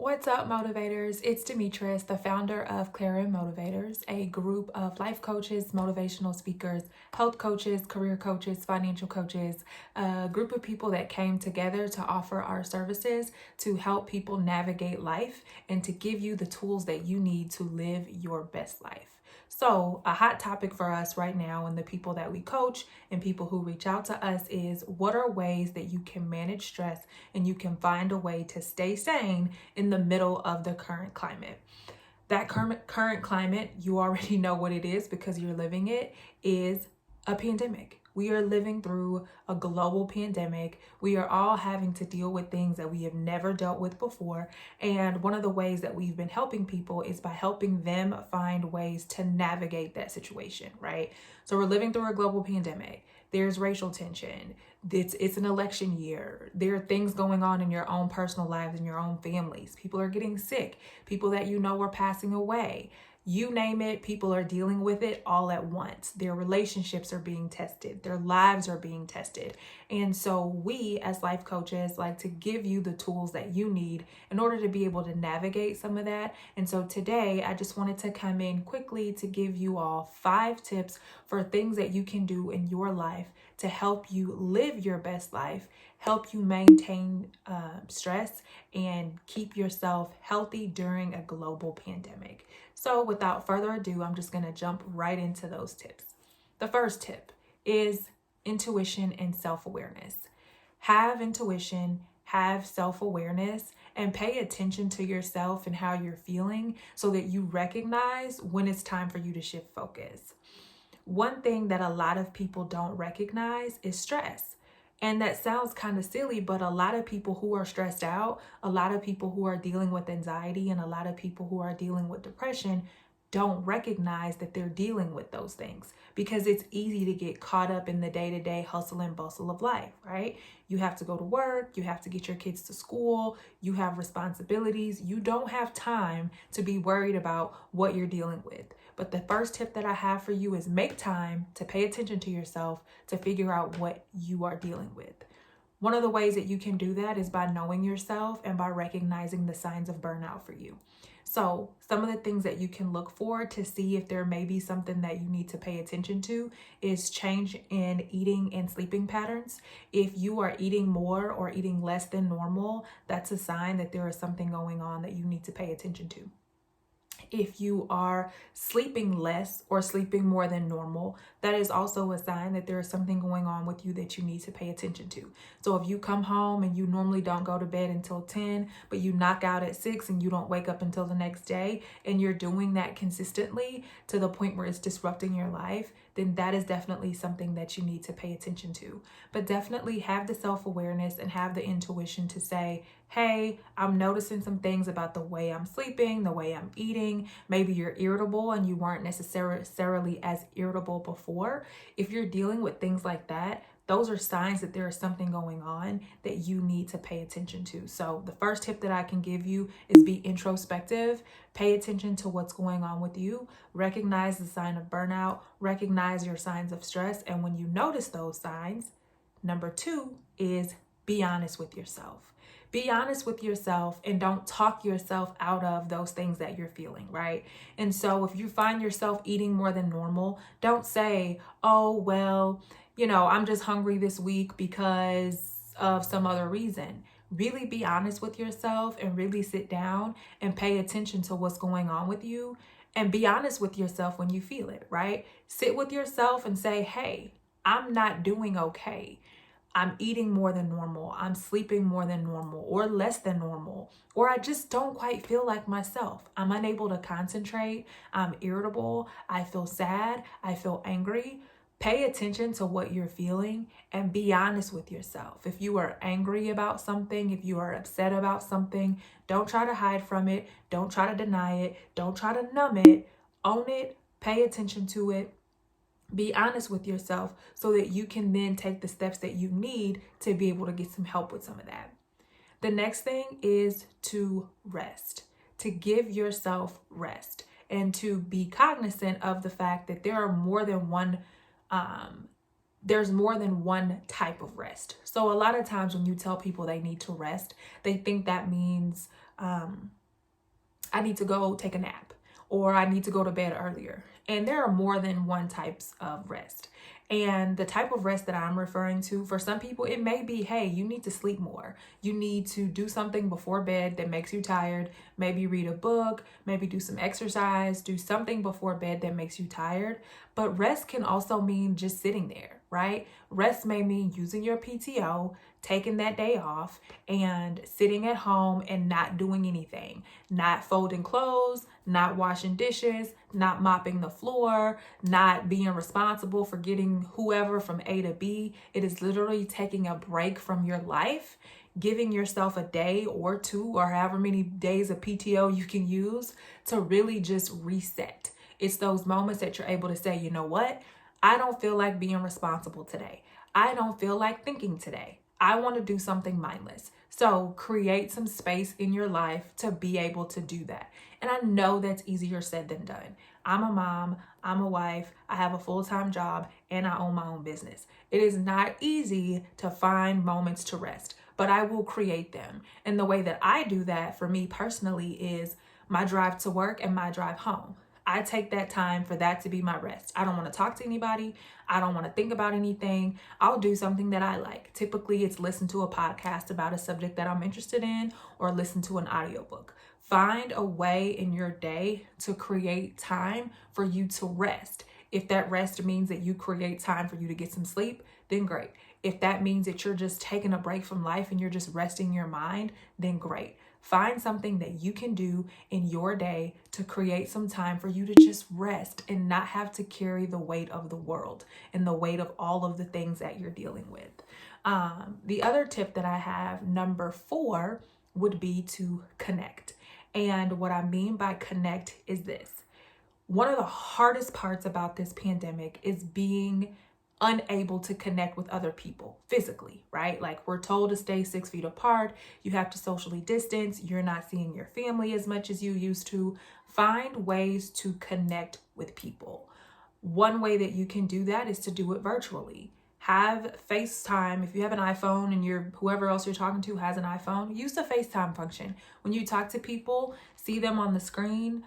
What's up, motivators? It's Demetrice, the founder of Clair Em Motivators, a group of life coaches, motivational speakers, health coaches, career coaches, financial coaches, a group of people that came together to offer our services to help people navigate life and to give you the tools that you need to live your best life. So, a hot topic for us right now and the people that we coach and people who reach out to us is what are ways that you can manage stress and you can find a way to stay sane in the middle of the current climate. That current climate, you already know what it is because you're living it, is a pandemic. We are living through a global pandemic. We are all having to deal with things that we have never dealt with before. And one of the ways that we've been helping people is by helping them find ways to navigate that situation, right? So we're living through a global pandemic. There's racial tension. It's an election year. There are things going on in your own personal lives and your own families. People are getting sick. People that you know are passing away. You name it, people are dealing with it all at once. Their relationships are being tested. Their lives are being tested. And so we as life coaches like to give you the tools that you need in order to be able to navigate some of that. And so today I just wanted to come in quickly to give you all 5 tips for things that you can do in your life to help you live your best life, help you maintain stress, and keep yourself healthy during a global pandemic. So without further ado, I'm just going to jump right into those tips. The first tip is intuition and self-awareness. Have intuition, have self-awareness, and pay attention to yourself and how you're feeling so that you recognize when it's time for you to shift focus. One thing that a lot of people don't recognize is stress. And that sounds kind of silly, but a lot of people who are stressed out, a lot of people who are dealing with anxiety, and a lot of people who are dealing with depression don't recognize that they're dealing with those things because it's easy to get caught up in the day-to-day hustle and bustle of life, right? You have to go to work, you have to get your kids to school, you have responsibilities. You don't have time to be worried about what you're dealing with. But the first tip that I have for you is make time to pay attention to yourself to figure out what you are dealing with. One of the ways that you can do that is by knowing yourself and by recognizing the signs of burnout for you. So some of the things that you can look for to see if there may be something that you need to pay attention to is change in eating and sleeping patterns. If you are eating more or eating less than normal, that's a sign that there is something going on that you need to pay attention to. If you are sleeping less or sleeping more than normal, that is also a sign that there is something going on with you that you need to pay attention to. So if you come home and you normally don't go to bed until 10, but you knock out at 6 and you don't wake up until the next day, and you're doing that consistently to the point where it's disrupting your life, then that is definitely something that you need to pay attention to. But definitely have the self-awareness and have the intuition to say, hey, I'm noticing some things about the way I'm sleeping, the way I'm eating. Maybe you're irritable and you weren't necessarily as irritable before. If you're dealing with things like that, those are signs that there is something going on that you need to pay attention to. So the first tip that I can give you is be introspective. Pay attention to what's going on with you. Recognize the sign of burnout. Recognize your signs of stress. And when you notice those signs, number 2 is be honest with yourself. Be honest with yourself and don't talk yourself out of those things that you're feeling, right? And so if you find yourself eating more than normal, don't say, oh, well, I'm just hungry this week because of some other reason. Really be honest with yourself and really sit down and pay attention to what's going on with you and be honest with yourself when you feel it, right? Sit with yourself and say, hey, I'm not doing okay. I'm eating more than normal. I'm sleeping more than normal or less than normal. Or I just don't quite feel like myself. I'm unable to concentrate. I'm irritable. I feel sad. I feel angry. Pay attention to what you're feeling and be honest with yourself. If you are angry about something, if you are upset about something, don't try to hide from it. Don't try to deny it. Don't try to numb it. Own it. Pay attention to it. Be honest with yourself so that you can then take the steps that you need to be able to get some help with some of that. The next thing is to rest, to give yourself rest and to be cognizant of the fact that there's more than one type of rest. So a lot of times when you tell people they need to rest, they think that means I need to go take a nap, or I need to go to bed earlier. And there are more than one types of rest. And the type of rest that I'm referring to, for some people, it may be, hey, you need to sleep more. You need to do something before bed that makes you tired. Maybe read a book, maybe do some exercise, do something before bed that makes you tired. But rest can also mean just sitting there, right? Rest may mean using your PTO, taking that day off, and sitting at home and not doing anything, not folding clothes, not washing dishes, not mopping the floor, not being responsible for getting whoever from A to B. It is literally taking a break from your life, giving yourself a day or two, or however many days of PTO you can use to really just reset. It's those moments that you're able to say, you know what? I don't feel like being responsible today. I don't feel like thinking today. I want to do something mindless. So create some space in your life to be able to do that. And I know that's easier said than done. I'm a mom, I'm a wife, I have a full-time job, and I own my own business. It is not easy to find moments to rest, but I will create them. And the way that I do that for me personally is my drive to work and my drive home. I take that time for that to be my rest. I don't want to talk to anybody. I don't want to think about anything. I'll do something that I like. Typically, it's listen to a podcast about a subject that I'm interested in, or listen to an audiobook. Find a way in your day to create time for you to rest. If that rest means that you create time for you to get some sleep, then great. If that means that you're just taking a break from life and you're just resting your mind, then great. Find something that you can do in your day to create some time for you to just rest and not have to carry the weight of the world and the weight of all of the things that you're dealing with. The other tip that I have, number 4, would be to connect. And what I mean by connect is this. One of the hardest parts about this pandemic is being unable to connect with other people physically, right? Like, we're told to stay 6 feet apart. You have to socially distance. You're not seeing your family as much as you used to. Find ways to connect with people. One way that you can do that is to do it virtually. Have FaceTime. If you have an iPhone and whoever else you're talking to has an iPhone, use the FaceTime function. When you talk to people, see them on the screen.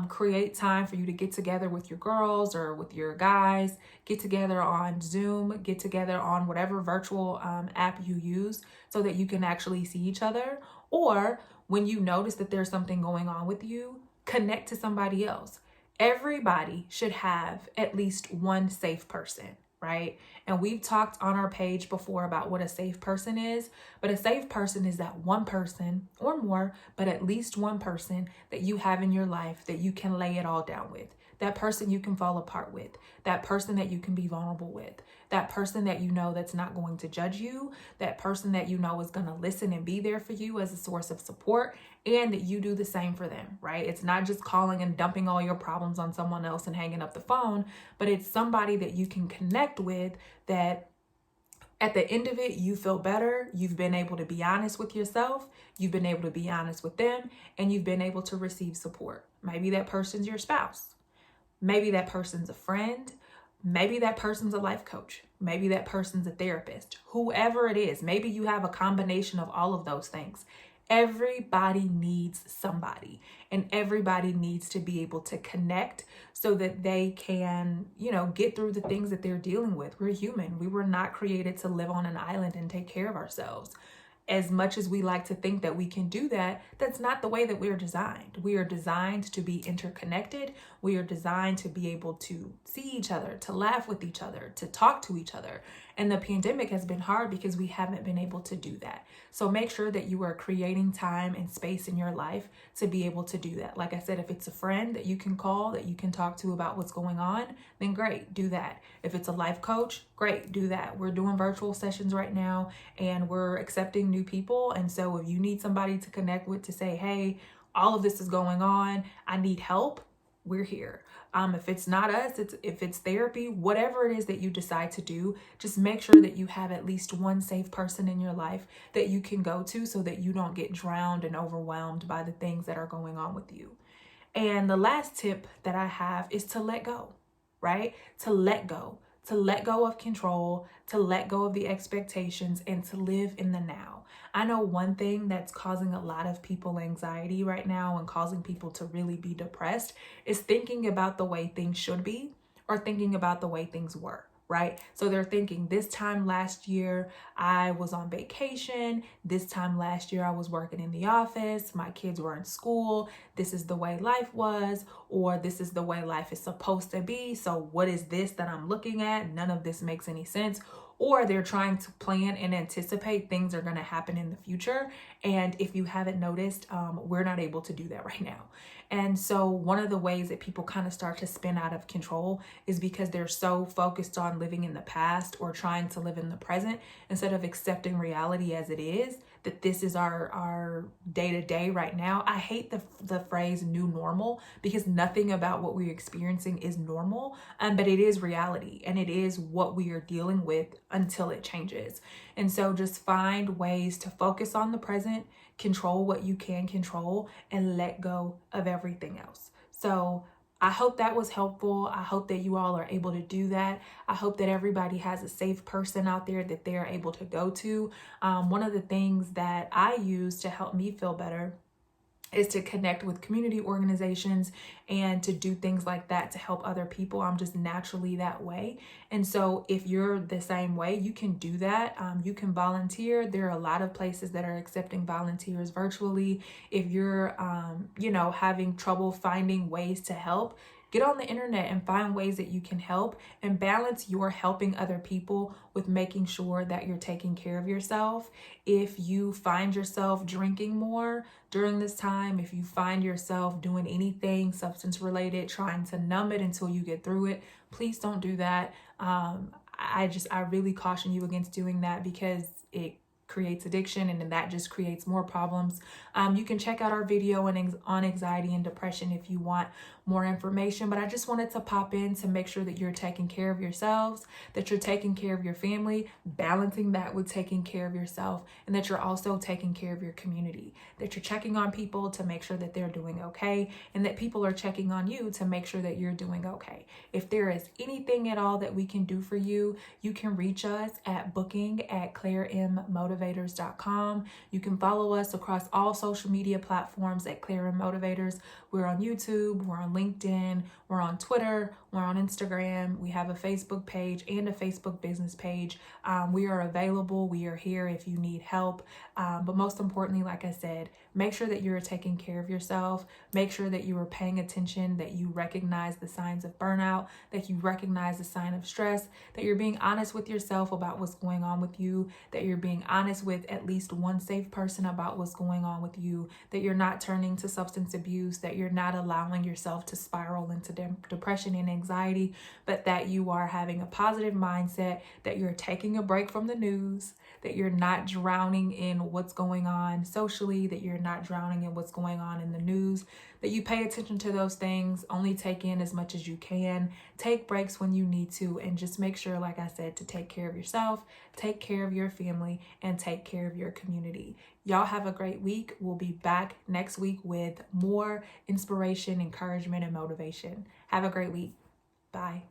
Create time for you to get together with your girls or with your guys. Get together on Zoom. Get together on whatever virtual app you use so that you can actually see each other. Or when you notice that there's something going on with you, connect to somebody else. Everybody should have at least one safe person, right? And we've talked on our page before about what a safe person is, but a safe person is that one person or more, but at least one person that you have in your life that you can lay it all down with. That person you can fall apart with, that person that you can be vulnerable with, that person that you know that's not going to judge you, that person that you know is going to listen and be there for you as a source of support, and that you do the same for them, right? It's not just calling and dumping all your problems on someone else and hanging up the phone, but it's somebody that you can connect with that at the end of it, you feel better. You've been able to be honest with yourself. You've been able to be honest with them, and you've been able to receive support. Maybe that person's your spouse. Maybe that person's a friend. Maybe that person's a life coach. Maybe that person's a therapist. Whoever it is, maybe you have a combination of all of those things. Everybody needs somebody, and everybody needs to be able to connect so that they can, get through the things that they're dealing with. We're human. We were not created to live on an island and take care of ourselves. As much as we like to think that we can do that, that's not the way that we're designed. We are designed to be interconnected. We are designed to be able to see each other, to laugh with each other, to talk to each other. And the pandemic has been hard because we haven't been able to do that. So make sure that you are creating time and space in your life to be able to do that. Like I said, if it's a friend that you can call, that you can talk to about what's going on, then great, do that. If it's a life coach, great, do that. We're doing virtual sessions right now, and we're accepting new people. And so if you need somebody to connect with to say, hey, all of this is going on, I need help, we're here. If it's not us, if it's therapy, whatever it is that you decide to do, just make sure that you have at least one safe person in your life that you can go to so that you don't get drowned and overwhelmed by the things that are going on with you. And the last tip that I have is to let go, right? To let go to let go of control, to let go of the expectations, and to live in the now. I know one thing that's causing a lot of people anxiety right now and causing people to really be depressed is thinking about the way things should be or thinking about the way things were. Right? So they're thinking, this time last year, I was on vacation. This time last year, I was working in the office. My kids were in school. This is the way life was, or this is the way life is supposed to be. So what is this that I'm looking at? None of this makes any sense. Or they're trying to plan and anticipate things are going to happen in the future. And if you haven't noticed, we're not able to do that right now. And so one of the ways that people kind of start to spin out of control is because they're so focused on living in the past or trying to live in the present instead of accepting reality as it is, that this is our day-to-day right now. I hate the phrase new normal because nothing about what we're experiencing is normal, but it is reality and it is what we are dealing with until it changes. And so just find ways to focus on the present, control what you can control, and let go of everything else. So I hope that was helpful. I hope that you all are able to do that. I hope that everybody has a safe person out there that they're able to go to. One of the things that I use to help me feel better is to connect with community organizations and to do things like that to help other people. I'm just naturally that way. And so if you're the same way, you can do that. You can volunteer. There are a lot of places that are accepting volunteers virtually. If you're, having trouble finding ways to help, get on the internet and find ways that you can help and balance your helping other people with making sure that you're taking care of yourself. If you find yourself drinking more during this time, if you find yourself doing anything substance related, trying to numb it until you get through it, please don't do that. I really caution you against doing that because it creates addiction and then that just creates more problems. You can check out our video on anxiety and depression if you want more information, but I just wanted to pop in to make sure that you're taking care of yourselves, that you're taking care of your family, balancing that with taking care of yourself, and that you're also taking care of your community, that you're checking on people to make sure that they're doing okay, and that people are checking on you to make sure that you're doing okay. If there is anything at all that we can do for you, you can reach us at booking@clairemmotivators.com. You can follow us across all social media platforms at Clair Em Motivators. We're on YouTube, we're on LinkedIn, we're on Twitter, we're on Instagram. We have a Facebook page and a Facebook business page. We are available. We are here if you need help. But most importantly, like I said, make sure that you're taking care of yourself. Make sure that you are paying attention, that you recognize the signs of burnout, that you recognize the sign of stress, that you're being honest with yourself about what's going on with you, that you're being honest with at least one safe person about what's going on with you, that you're not turning to substance abuse, that you're not allowing yourself to spiral into depression and anxiety, but that you are having a positive mindset, that you're taking a break from the news, that you're not drowning in what's going on socially, that you're not drowning in what's going on in the news, that you pay attention to those things, only take in as much as you can, take breaks when you need to, and just make sure, like I said, to take care of yourself, take care of your family, and take care of your community. Y'all have a great week. We'll be back next week with more inspiration, encouragement, and motivation. Have a great week. Bye.